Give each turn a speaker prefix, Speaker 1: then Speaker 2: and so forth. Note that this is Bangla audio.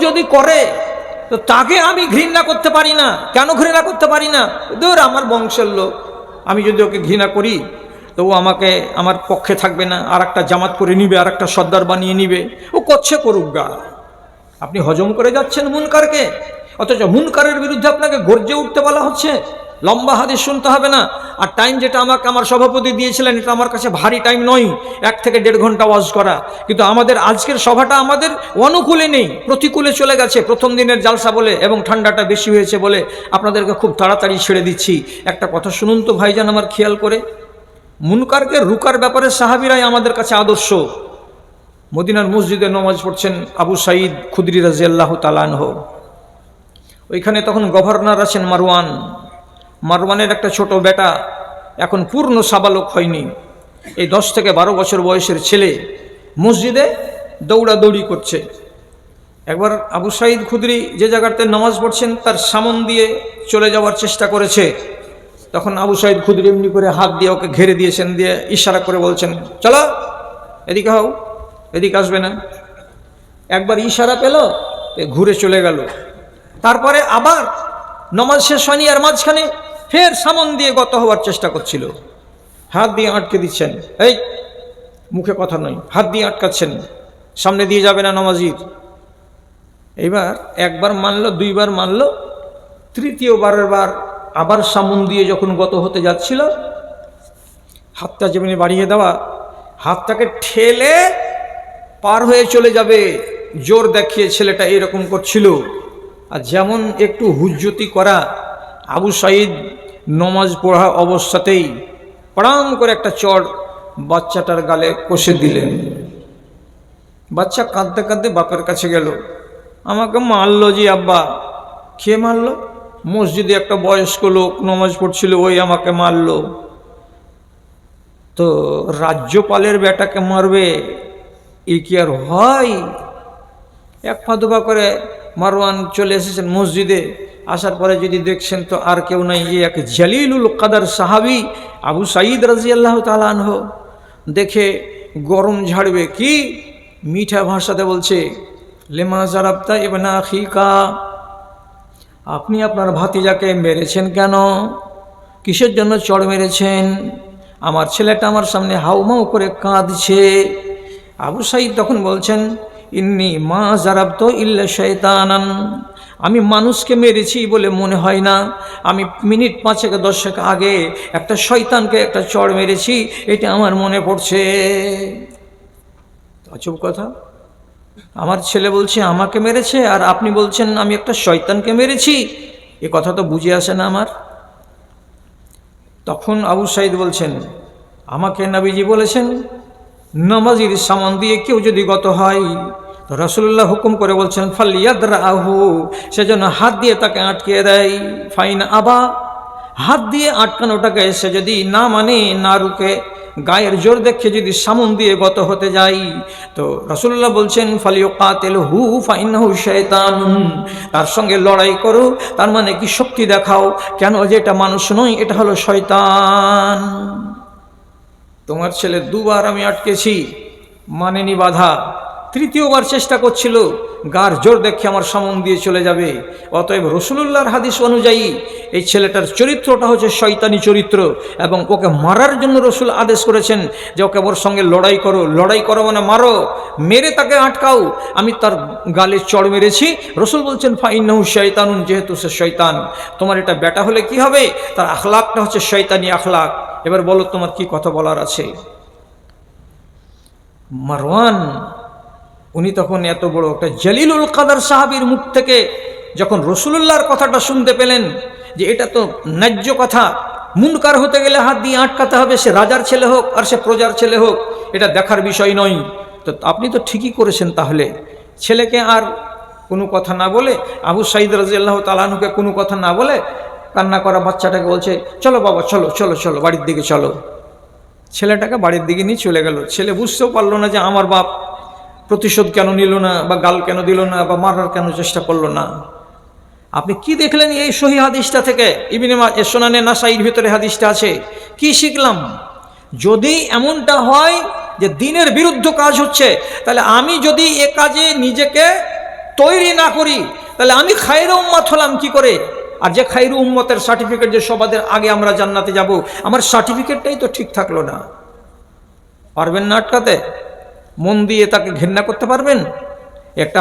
Speaker 1: যদি করে তো তাকে আমি ঘৃণা করতে পারি না। কেন ঘৃণা করতে পারি না? ধর আমার বংশের লোক, আমি যদি ওকে ঘৃণা করি তো ও আমাকে আমার পক্ষে থাকবে না, আর একটা জামাত করে নিবে, আর একটা সর্দার বানিয়ে নিবে। ও করছে করুক গা, আপনি হজম করে যাচ্ছেন মুনকারকে, অথচ মুনকারের বিরুদ্ধে আপনাকে গর্জে উঠতে বলা হচ্ছে। লম্বা হাদিস শুনতে হবে না। আর টাইম যেটা আমাকে আমার সভাপতি দিয়েছিলেন, এটা আমার কাছে ভারী টাইম নয়, 1 থেকে 1.5 ঘন্টা ওয়াজ করা। কিন্তু আমাদের আজকের সভাটা আমাদের অনুকূলে নেই, প্রতিকূলে চলে গেছে, প্রথম দিনের জালসা বলে এবং ঠান্ডাটা বেশি হয়েছে বলে আপনাদেরকে খুব তাড়াতাড়ি ছেড়ে দিচ্ছি। একটা কথা শুনুন তো ভাইজান আমার, খেয়াল করে। মুনকারকে রুকার ব্যাপারে সাহাবীরাই আমাদের কাছে আদর্শ। মদিনার মসজিদে নামাজ পড়ছেন আবু সাঈদ খুদরি রাদিয়াল্লাহু তাআলা আনহু। ওইখানে তখন গভর্নর আছেন মারওয়ান। মারওয়ানের একটা ছোট বেটা, এখন পূর্ণ সাবালক হয়নি, এই 10 থেকে 12 বছর বয়সের ছেলে মসজিদে দৌড়াদৌড়ি করছে। একবার আবু সাঈদ খুদরি যে জায়গাতে নামাজ পড়ছেন তার সামন দিয়ে চলে যাওয়ার চেষ্টা করেছে। তখন আবু সাঈদ খুদরি এমনি করে হাত দিয়ে ওকে ঘেরে দিয়েছেন, দিয়ে ইশারা করে বলছেন, চলো এদিকে হও, এদিকে আসবে না। একবার ইশারা পেল, ঘুরে চলে গেল। তারপরে আবার নামাজ শেষ হয়নি, আর মাঝখানে ফের সামন দিয়ে গত হওয়ার চেষ্টা করছিল, হাত দিয়ে আটকে দিচ্ছেন, এই মুখে কথা নয়, হাত দিয়ে আটকাচ্ছেন, সামনে দিয়ে যাবে না নামাজির। এইবার একবার মানলো, 2 বার মানলো, তৃতীয়বারের বার আবার সামন দিয়ে যখন গত হতে যাচ্ছিল, হাতটা যেমনি বাড়িয়ে দেওয়া, হাতটাকে ঠেলে পার হয়ে চলে যাবে, জোর দেখিয়ে ছেলেটা এরকম করছিল। আর যেমন একটু হুজ্জতি করা, আবু সাঈদ নমাজ পড়া অবস্থাতেই পড়াম করে একটা চড় বাচ্চাটার গালে কষে দিলেন। বাচ্চা কাঁদতে কাঁদতে বাপের কাছে গেল, আমাকে মারলো জি আব্বা। কে মারলো? মসজিদে একটা বয়স্ক লোক নমাজ পড়ছিল, ওই আমাকে মারলো। তো রাজ্যপালের বেটাকে মারবে, এ কি আর হয়? এক পা দুপা করে মারওয়ান চলে এসেছেন মসজিদে। আসার পরে যদি দেখছেন তো আর কেউ নাই, এই এক জালিলুল কাদার সাহাবী আবু সাঈদ রাদিয়াল্লাহু তাআলা আনহু। দেখে গরম ঝাড়বে, কি মিঠা ভাষাতে বলছে, লেমা জারাবতা ইবনা আখিকা, আপনি আপনার ভাতিজাকে মেরেছেন কেন? কিসের জন্য চড় মেরেছেন? আমার ছেলেটা আমার সামনে হাউমাউ করে কাঁদছে। আবু সাঈদ তখন বলছেন, ইন্নী মা জারাবত ইল্লা শায়তানান, আমি মানুষকে মেরেছি বলে মনে হয় না, আমি মিনিট 5-10 আগে একটা শয়তানকে একটা চড় মেরেছি, এটা আমার মনে পড়ছে। আজব কথা, আমার ছেলে বলছে আমাকে মেরেছে, আর আপনি বলছেন আমি একটা শয়তানকে মেরেছি, এ কথা তো বুঝে আসে না আমার। তখন আবু সাঈদ বলছেন, আমাকে নবীজি বলেছেন নামাজির সামান দিয়ে কেউ যদি গত হয়, তো রাসূলুল্লাহ হুকুম করে বলছেন ফালিয়াদরাহু, সেজন্য হাত দিয়ে তাকে আটকিয়ে দেয়। ফাইন আবা, হাত দিয়ে আটকানোটাকে সে যদি না মানে, না রুকে, গায়ের জোর দেখে যদি সামন দিয়ে গত হতে যায়, তো রাসূলুল্লাহ বলছেন ফালিয়ুকাতিলহু ফাইন্নাহু শায়তানুন, তার সঙ্গে লড়াই করো, তার মানে কি শক্তি দেখাও, কেন যে এটা মানুষ নয়, এটা হলো শয়তান। তোমার ছেলে 2 বার আমি আটকেছি, মানেনি বাধা, তৃতীয়বার চেষ্টা করছিল, গার জোর দেখে আমার সামন দিয়ে চলে যাবে। অতএব রাসূলুল্লাহর হাদিস অনুযায়ী এই ছেলেটার চরিত্রটা হচ্ছে শয়তানি চরিত্র, এবং ওকে মারার জন্য রাসূল আদেশ করেছেন যে ওকে ওর সঙ্গে লড়াই করো। লড়াই করো মানে মারো, মেরে তাকে আটকাও। আমি তার গালে চড় মেরেছি, রাসূল বলছেন ফাইন্নাহু শায়তানুন, যেহেতু সে শয়তান। তোমার এটা বেটা হলে কি হবে? তার আখলাকটা হচ্ছে শয়তানি আখলাক। এবার বলো তোমার কি কথা বলার আছে? মারওয়ান উনি তখন এত বড় একটা জালিলুল কাদার সাহাবীর মুখ থেকে যখন রাসূলুল্লাহর কথাটা শুনতে পেলেন যে এটা তো ন্যায্য কথা, মুনকার হতে গেলে হাত দিয়ে আটকাতে হবে, সে রাজার ছেলে হোক আর সে প্রজার ছেলে হোক, এটা দেখার বিষয় নয়। তো আপনি তো ঠিকই করেছেন। তাহলে ছেলেকে আর কোনো কথা না বলে, আবু সাঈদ রাদিয়াল্লাহু তাআলা আনহুকে কোনো কথা না বলে, কান্না করা বাচ্চাটাকে বলছে, চলো বাবা, চলো চলো চলো, বাড়ির দিকে চলো। ছেলেটাকে বাড়ির দিকে নিয়ে চলে গেল। ছেলে বুঝতেও পারলো না যে আমার বাপ প্রতিশোধ কেন নিল না, বা গাল কেন দিল না, বা মারার কেন চেষ্টা করলো না। আপনি কি দেখলেন এই সহিহ হাদিসটা থেকে? ইবনে সুনানে নাসাঈর ভিতরে হাদিসটা আছে। কি শিখলাম? যদি এমনটা হয় যে দিনের বিরুদ্ধ কাজ হচ্ছে, তাহলে আমি যদি এ কাজে নিজেকে তৈরি না করি, তাহলে আমি খায়রু উম্মত হলাম কি করে? আর যে খায়রু উম্মতের সার্টিফিকেট, যে সবাদের আগে আমরা জান্নাতে যাব, আমার সার্টিফিকেটটাই তো ঠিক থাকলো না। পারবেন না আটকাতে? মন দিয়ে তাকে ঘৃণা করতে পারবেন? একটা